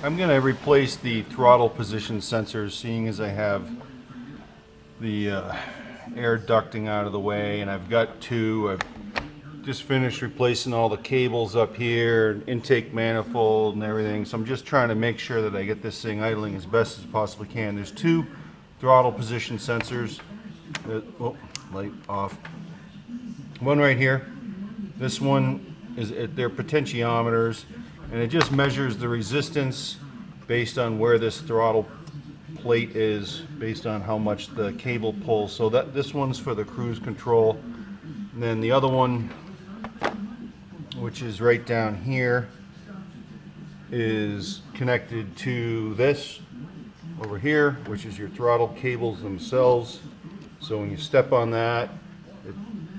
I'm going to replace the throttle position sensors, seeing as I have the air ducting out of the way, and I've got two. I've just finished replacing all the cables up here, intake manifold and everything, so I'm just trying to make sure that I get this thing idling as best as possibly can. There's two throttle position sensors. Oh, light off. One right here. This one is they're potentiometers, and it just measures the resistance based on where this throttle plate is, based on how much the cable pulls. So that this one's for the cruise control, and then the other one, which is right down here, is connected to this over here, which is your throttle cables themselves. So when you step on that, it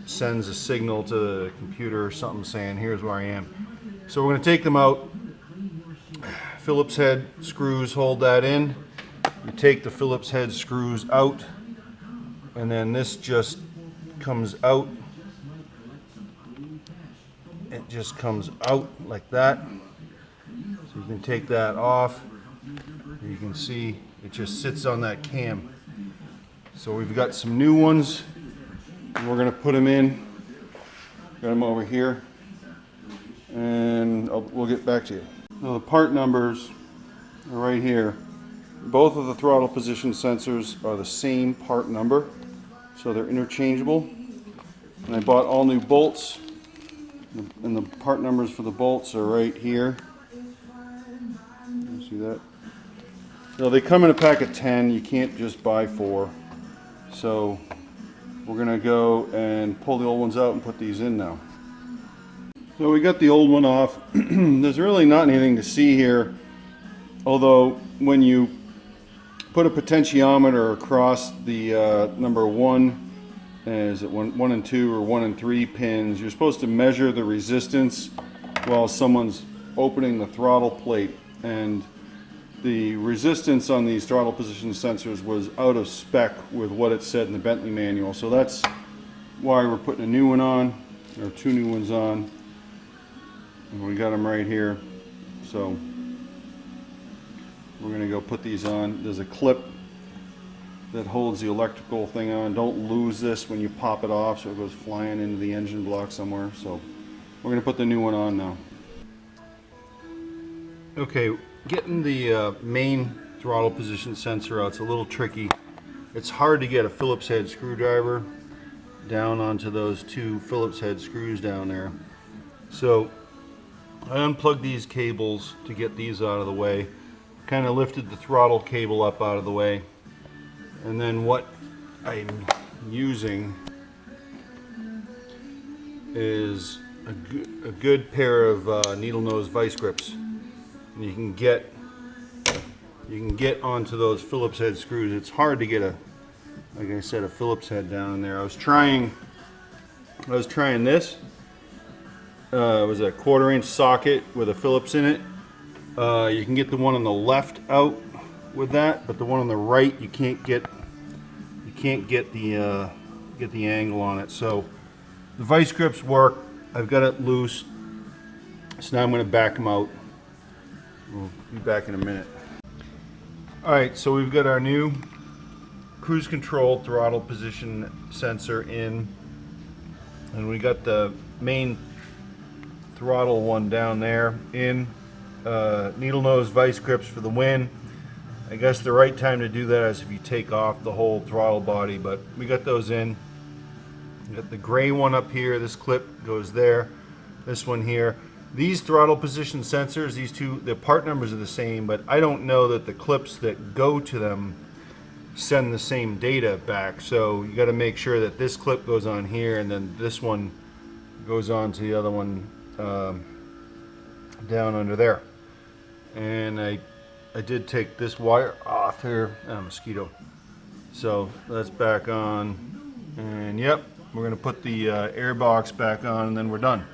sends a signal to the computer or something saying, here's where I am. So we're going to take them out. Phillips head screws hold that in. You take the Phillips head screws out, and then this just comes out. It just comes out like that. So you can take that off. You can see it just sits on that cam. So we've got some new ones, and we're going to put them in. Got them over here, and we'll get back to you. Now the part numbers are right here. Both of the throttle position sensors are the same part number, so they're interchangeable. And I bought all new bolts, and the part numbers for the bolts are right here. You see that? So they come in a pack of 10. You can't just buy 4. So we're going to go and pull the old ones out and put these in now. So we got the old one off. There's really not anything to see here, although when you put a potentiometer across the number 1, is it 1 and 2 or 1 and 3 pins, you're supposed to measure the resistance while someone's opening the throttle plate, and the resistance on these throttle position sensors was out of spec with what it said in the Bentley manual. So that's why we're putting a new one on, or 2 new ones on. And we got them right here. So we're going to go put these on. There's a clip that holds the electrical thing on. Don't lose this when you pop it off so it goes flying into the engine block somewhere. So we're going to put the new one on now. Okay, getting the main throttle position sensor out, it's a little tricky. It's hard to get a Phillips head screwdriver down onto those 2 Phillips head screws down there. So I unplugged these cables to get these out of the way, kind of lifted the throttle cable up out of the way, and then what I'm using is a good pair of needle nose vice grips. And you can get onto those Phillips head screws. It's hard to get like I said, a Phillips head down in there. I was trying this. It was a 1/4-inch socket with a Phillips in it. You can get the one on the left out with that, but the one on the right you can't get the angle on it. So the vice grips work. I've got it loose, so now I'm going to back them out. We'll be back in a minute. Alright, so we've got our new cruise control throttle position sensor in, and we got the main throttle one down there in. Needle nose vice grips for the win. I guess the right time to do that is if you take off the whole throttle body, but we got those in. We got the gray one up here. This clip goes there. This one here. These throttle position sensors, these two, the part numbers are the same, but I don't know that the clips that go to them send the same data back. So you got to make sure that this clip goes on here, and then this one goes on to the other one down under there. And I did take this wire off here. Mosquito. So that's back on, and yep, we're going to put the air box back on, and then we're done.